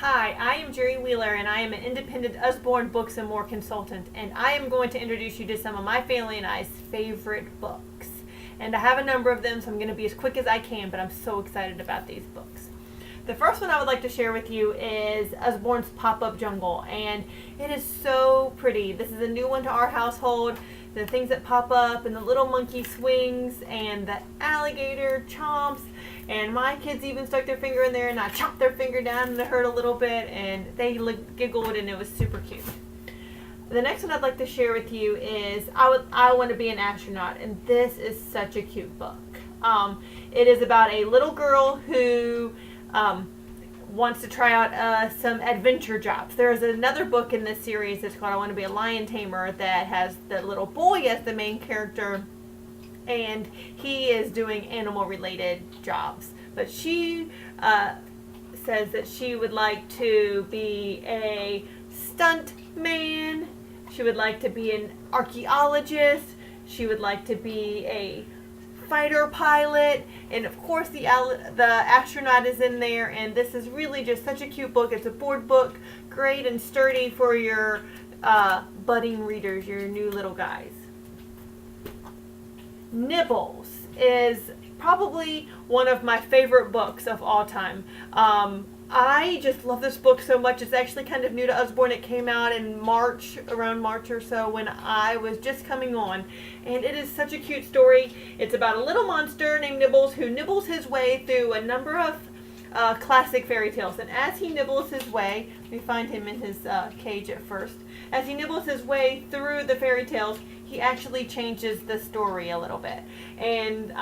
Hi, I am Jerry Wheeler and I am an independent Usborne Books and More consultant, and I am going to introduce you to some of my family and I's favorite books. And I have a number of them, so I'm going to be as quick as I can, but I'm so excited about these books. The first one I would like to share with you is Usborne's Pop-Up Jungle, and it is so pretty. This is a new one to our household. The things that pop up, and the little monkey swings, and the alligator chomps, and my kids even stuck their finger in there, and I chopped their finger down, and it hurt a little bit, and they giggled, and it was super cute. The next one I'd like to share with you is I Want to Be an Astronaut, and this is such a cute book. It is about a little girl who wants to try out some adventure jobs. There's another book in this series that's called I Want to Be a Lion Tamer that has the little boy as the main character, and he is doing animal related jobs. But she says that she would like to be a stunt man, she would like to be an archaeologist, she would like to be a fighter pilot, and of course the astronaut is in there. And this is really just such a cute book. It's a board book, great and sturdy for your budding readers, your new little guys. Nibbles is probably one of my favorite books of all time. I just love this book so much. It's actually kind of new to Usborne. It came out in March, around March or so, when I was just coming on. And it is such a cute story. It's about a little monster named Nibbles who nibbles his way through a number of classic fairy tales. And as he nibbles his way, we find him in his cage at first. As he nibbles his way through the fairy tales, he actually changes the story a little bit. And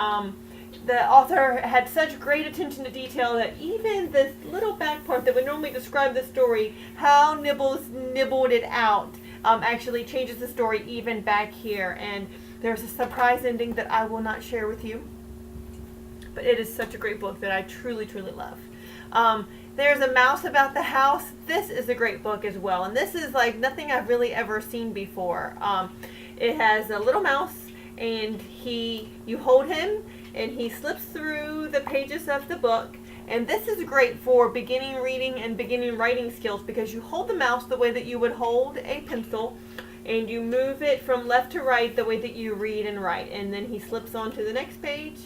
the author had such great attention to detail that even this little back part that would normally describe the story, how Nibbles nibbled it out, actually changes the story even back here. And there's a surprise ending that I will not share with you. But it is such a great book that I truly, truly love. There's a Mouse About the House. This is a great book as well. And this is like nothing I've really ever seen before. It has a little mouse, and you hold him, and he slips through the pages of the book. And this is great for beginning reading and beginning writing skills, because you hold the mouse the way that you would hold a pencil, and you move it from left to right the way that you read and write. And then he slips on to the next page.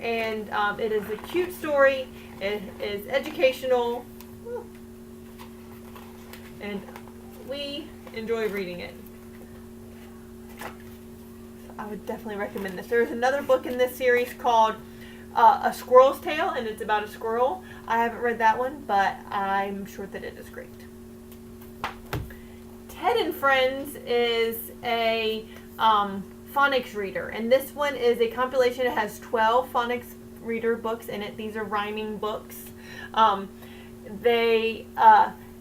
And it is a cute story. It is educational. And we enjoy reading it. I would definitely recommend this. There's another book in this series called A Squirrel's Tale, and it's about a squirrel. I haven't read that one, but I'm sure that it is great. Ted and Friends is a phonics reader, and this one is a compilation. It has 12 phonics reader books in it. These are rhyming books.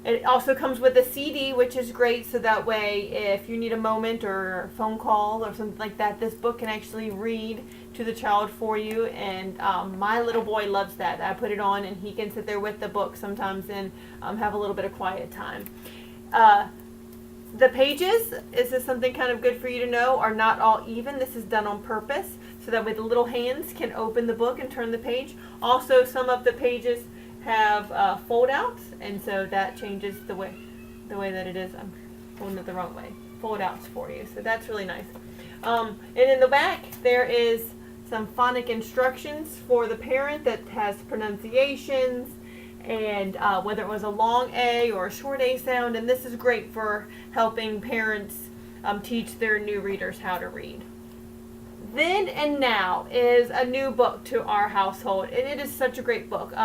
It also comes with a CD, which is great, so that way if you need a moment or a phone call or something like that, this book can actually read to the child for you. And my little boy loves that. I put it on, and he can sit there with the book sometimes and have a little bit of quiet time. The pages, is this something kind of good for you to know, are not all even. This is done on purpose, so that way the little hands can open the book and turn the page. Also, some of the pages have fold outs, and so that changes the way that it is. I'm holding it the wrong way. Fold outs for you, so that's really nice. And in the back there is some phonic instructions for the parent that has pronunciations, and whether it was a long A or a short A sound. And this is great for helping parents teach their new readers how to read. Then and Now is a new book to our household, and it is such a great book.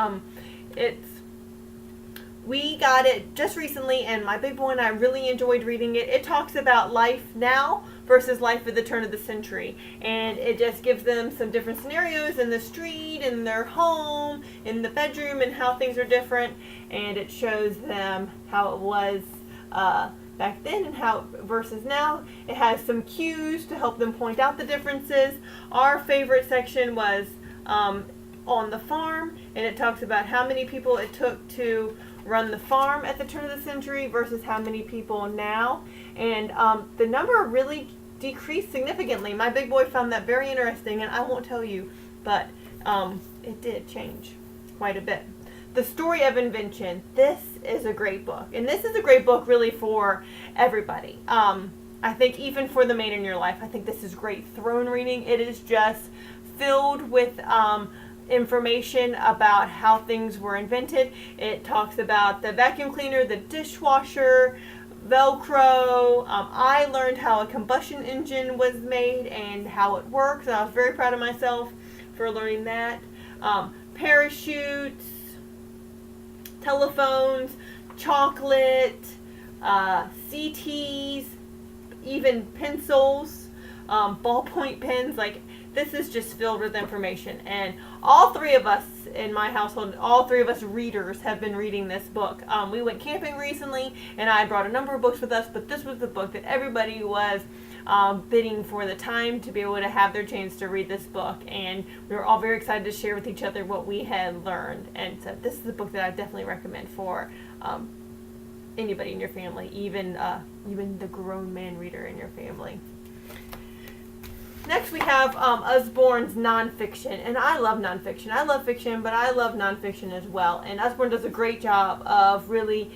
We got it just recently, and my big boy and I really enjoyed reading it. It talks about life now versus life at the turn of the century, and it just gives them some different scenarios in the street, in their home, in the bedroom, and how things are different. And it shows them how it was back then and how versus now. It has some cues to help them point out the differences. Our favorite section was on the farm, and it talks about how many people it took to run the farm at the turn of the century versus how many people now. And the number really decreased significantly. My big boy found that very interesting, and I won't tell you, but it did change quite a bit. The Story of Invention. This is a great book. And this is a great book really for everybody. I think even for the man in your life, I think this is great throne reading. It is just filled with information about how things were invented. It talks about the vacuum cleaner, the dishwasher, Velcro. I learned how a combustion engine was made and how it works. And I was very proud of myself for learning that. Parachutes, telephones, chocolate, CTs, even pencils, ballpoint pens. Like, this is just filled with information. And all three of us in my household, all three of us readers have been reading this book. We went camping recently, and I brought a number of books with us, but this was the book that everybody was bidding for the time to be able to have their chance to read this book. And we were all very excited to share with each other what we had learned. And so this is a book that I definitely recommend for anybody in your family, even the grown man reader in your family. Next we have Usborne's nonfiction, and I love nonfiction. I love fiction, but I love nonfiction as well. And Usborne does a great job of really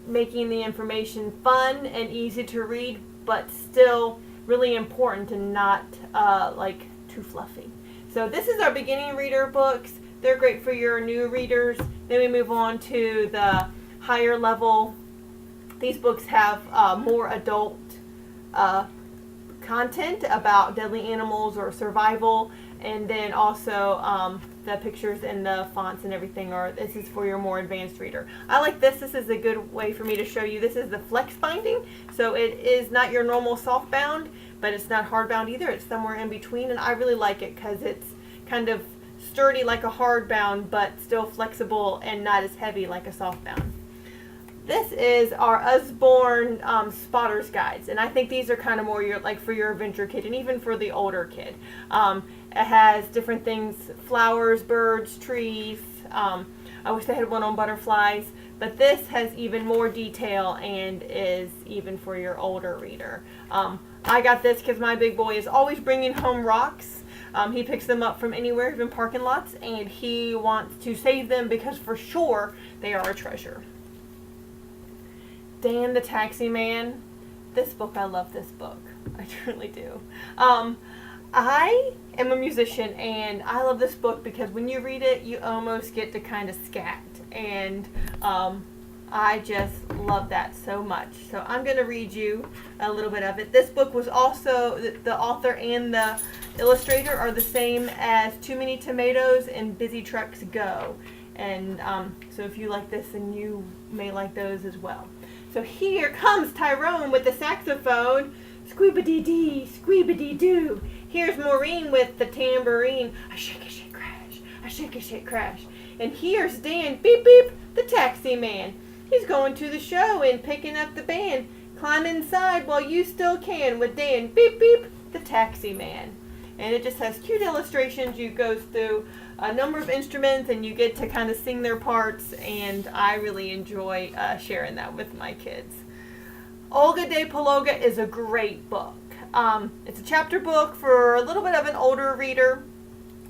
making the information fun and easy to read, but still really important and not like too fluffy. So this is our beginning reader books. They're great for your new readers. Then we move on to the higher level. These books have more adult content about deadly animals or survival, and then also the pictures and the fonts and everything this is for your more advanced reader. I like this. This is a good way for me to show you. This is the flex binding, so it is not your normal soft bound, but it's not hard bound either. It's somewhere in between, and I really like it because it's kind of sturdy like a hard bound, but still flexible and not as heavy like a soft bound. This is our Usborne Spotter's Guides, and I think these are kind of more for your adventure kid and even for the older kid. It has different things, flowers, birds, trees. I wish they had one on butterflies, but this has even more detail and is even for your older reader. I got this because my big boy is always bringing home rocks. He picks them up from anywhere, even parking lots, and he wants to save them because for sure they are a treasure. Dan the Taxi Man. This book, I love this book. I truly do. I am a musician, and I love this book because when you read it, you almost get to kind of scat. And I just love that so much. So I'm going to read you a little bit of it. This book was also, the author and the illustrator are the same as Too Many Tomatoes and Busy Trucks Go. And so if you like this, then you may like those as well. So here comes Tyrone with the saxophone. Squeebity-dee, squeebity-doo. Here's Maureen with the tambourine. A shake, crash. A shake, crash. And here's Dan, beep, beep, the taxi man. He's going to the show and picking up the band. Climb inside while you still can with Dan, beep, beep, the taxi man. And it just has cute illustrations. You go through a number of instruments and you get to kind of sing their parts, and I really enjoy sharing that with my kids. Olga de Pologa is a great book. It's a chapter book for a little bit of an older reader.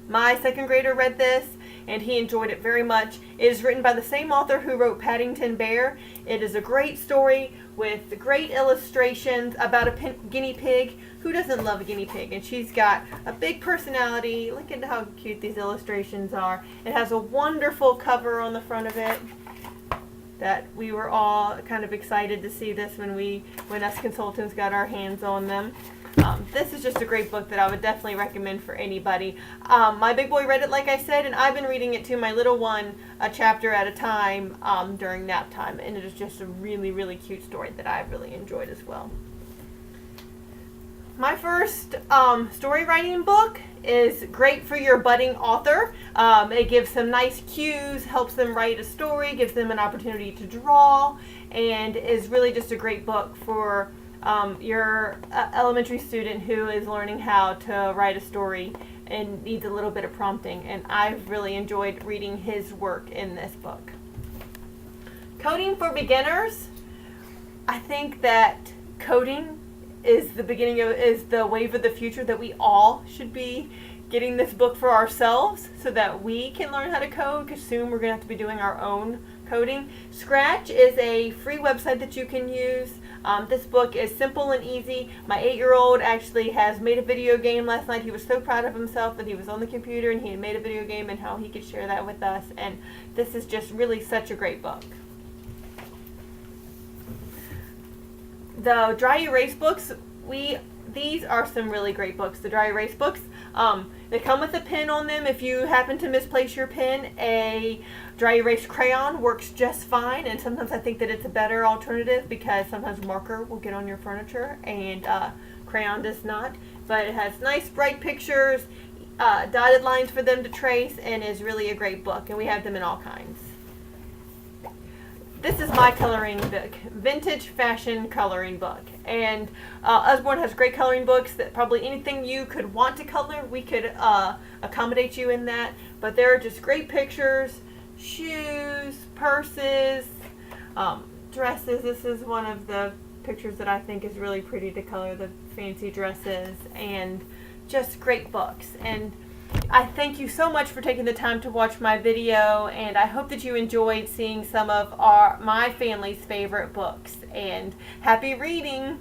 My second grader read this and he enjoyed it very much. It is written by the same author who wrote Paddington Bear. It is a great story with great illustrations about a guinea pig. Who doesn't love a guinea pig? And she's got a big personality. Look at how cute these illustrations are. It has a wonderful cover on the front of it that we were all kind of excited to see this when us consultants got our hands on them. This is just a great book that I would definitely recommend for anybody. My big boy read it, like I said, and I've been reading it to my little one a chapter at a time during nap time, and it is just a really, really cute story that I've really enjoyed as well. My first story writing book is great for your budding author. It gives some nice cues, helps them write a story, gives them an opportunity to draw, and is really just a great book for your elementary student who is learning how to write a story and needs a little bit of prompting. And I've really enjoyed reading his work in this book. Coding for beginners. I think that coding is the wave of the future that we all should be getting this book for ourselves so that we can learn how to code, because soon we're going to have to be doing our own coding. Scratch is a free website that you can use. This book is simple and easy. My 8-year-old actually has made a video game last night. He was so proud of himself that he was on the computer and he had made a video game and how he could share that with us. And this is just really such a great book. The dry erase books, these are some really great books. The dry erase books, they come with a pen on them. If you happen to misplace your pen, a dry erase crayon works just fine, and sometimes I think that it's a better alternative because sometimes marker will get on your furniture and crayon does not. But it has nice bright pictures, dotted lines for them to trace, and is really a great book, and we have them in all kinds. This is my coloring book, vintage fashion coloring book, and Usborne has great coloring books that probably anything you could want to color, we could accommodate you in that. But there are just great pictures, shoes, purses, dresses. This is one of the pictures that I think is really pretty to color, the fancy dresses, and just great books. And I thank you so much for taking the time to watch my video, and I hope that you enjoyed seeing some of my family's favorite books. And happy reading!